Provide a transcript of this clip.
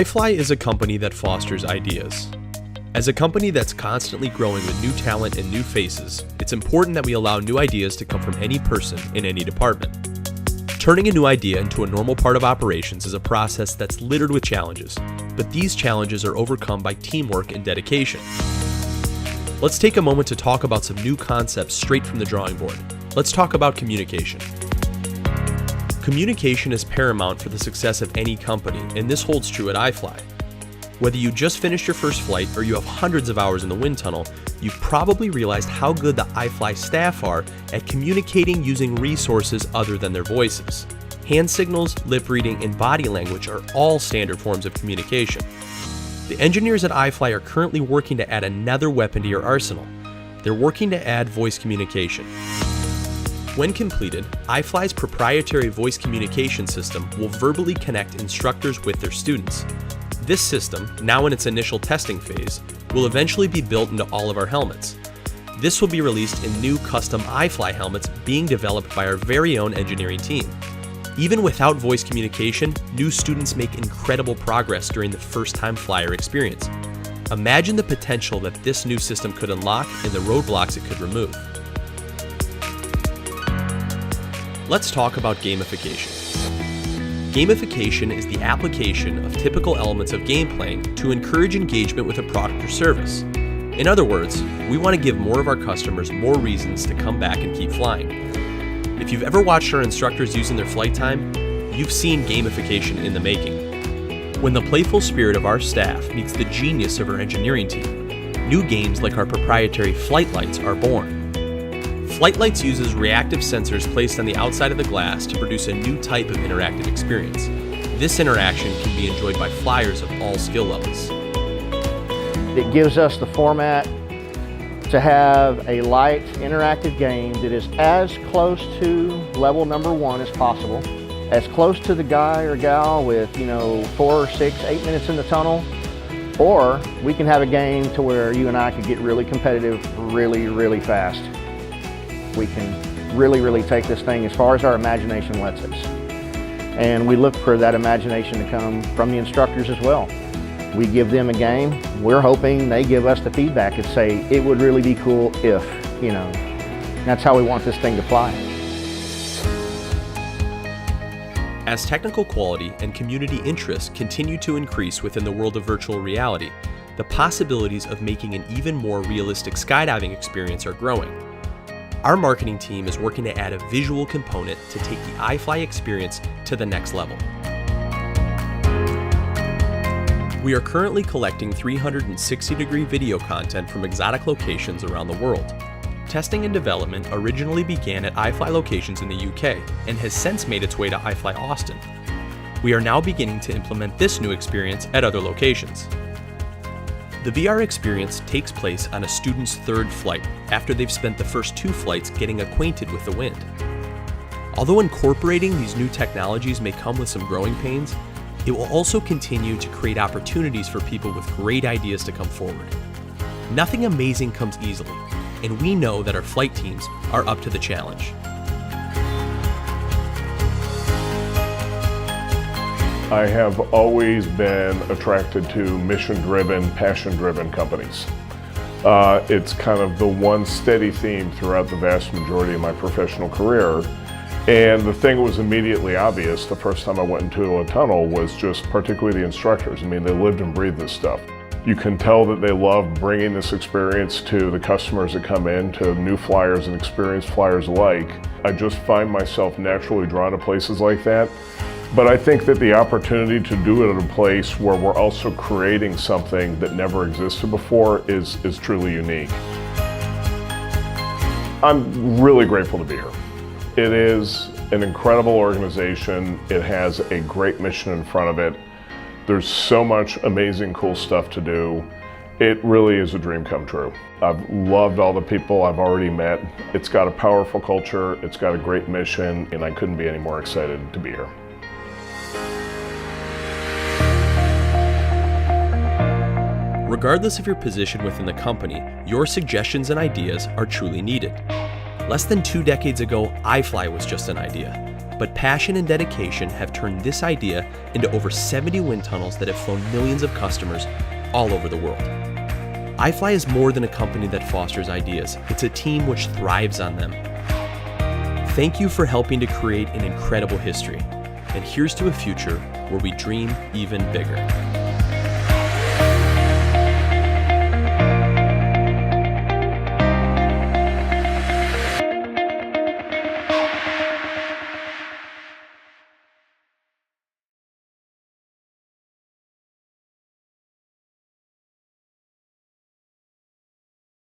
iFLY is a company that fosters ideas. As a company that's constantly growing with new talent and new faces, it's important that we allow new ideas to come from any person in any department. Turning a new idea into a normal part of operations is a process that's littered with challenges, but these challenges are overcome by teamwork and dedication. Let's take a moment to talk about some new concepts straight from the drawing board. Let's talk about communication. Communication is paramount for the success of any company, and this holds true at iFLY. Whether you just finished your first flight or you have hundreds of hours in the wind tunnel, you've probably realized how good the iFLY staff are at communicating using resources other than their voices. Hand signals, lip reading, and body language are all standard forms of communication. The engineers at iFLY are currently working to add another weapon to your arsenal. They're working to add voice communication. When completed, iFLY's proprietary voice communication system will verbally connect instructors with their students. This system, now in its initial testing phase, will eventually be built into all of our helmets. This will be released in new custom iFLY helmets being developed by our very own engineering team. Even without voice communication, new students make incredible progress during the first-time flyer experience. Imagine the potential that this new system could unlock and the roadblocks it could remove. Let's talk about gamification. Gamification is the application of typical elements of game playing to encourage engagement with a product or service. In other words, we want to give more of our customers more reasons to come back and keep flying. If you've ever watched our instructors using their flight time, you've seen gamification in the making. When the playful spirit of our staff meets the genius of our engineering team, new games like our proprietary flight lights are born. Flight Lights uses reactive sensors placed on the outside of the glass to produce a new type of interactive experience. This interaction can be enjoyed by flyers of all skill levels. It gives us the format to have a light interactive game that is as close to level number 1 as possible, as close to the guy or gal with 4, 6, 8 minutes in the tunnel, or we can have a game to where you and I could get really competitive really fast. We can really take this thing as far as our imagination lets us. And we look for that imagination to come from the instructors as well. We give them a game, we're hoping they give us the feedback and say, it would really be cool if, That's how we want this thing to fly. As technical quality and community interest continue to increase within the world of virtual reality, the possibilities of making an even more realistic skydiving experience are growing. Our marketing team is working to add a visual component to take the iFLY experience to the next level. We are currently collecting 360-degree video content from exotic locations around the world. Testing and development originally began at iFLY locations in the UK and has since made its way to iFLY Austin. We are now beginning to implement this new experience at other locations. The VR experience takes place on a student's third flight after they've spent the first 2 flights getting acquainted with the wind. Although incorporating these new technologies may come with some growing pains, it will also continue to create opportunities for people with great ideas to come forward. Nothing amazing comes easily, and we know that our flight teams are up to the challenge. I have always been attracted to mission-driven, passion-driven companies. It's kind of the one steady theme throughout the vast majority of my professional career. And the thing that was immediately obvious the first time I went into a tunnel was just particularly the instructors. I mean, they lived and breathed this stuff. You can tell that they love bringing this experience to the customers that come in, to new flyers and experienced flyers alike. I just find myself naturally drawn to places like that. But I think that the opportunity to do it at a place where we're also creating something that never existed before is truly unique. I'm really grateful to be here. It is an incredible organization. It has a great mission in front of it. There's so much amazing, cool stuff to do. It really is a dream come true. I've loved all the people I've already met. It's got a powerful culture, it's got a great mission, and I couldn't be any more excited to be here. Regardless of your position within the company, your suggestions and ideas are truly needed. Less than 2 decades ago, iFLY was just an idea. but passion and dedication have turned this idea into over 70 wind tunnels that have flown millions of customers all over the world. iFLY is more than a company that fosters ideas. It's a team which thrives on them. Thank you for helping to create an incredible history. And here's to a future where we dream even bigger.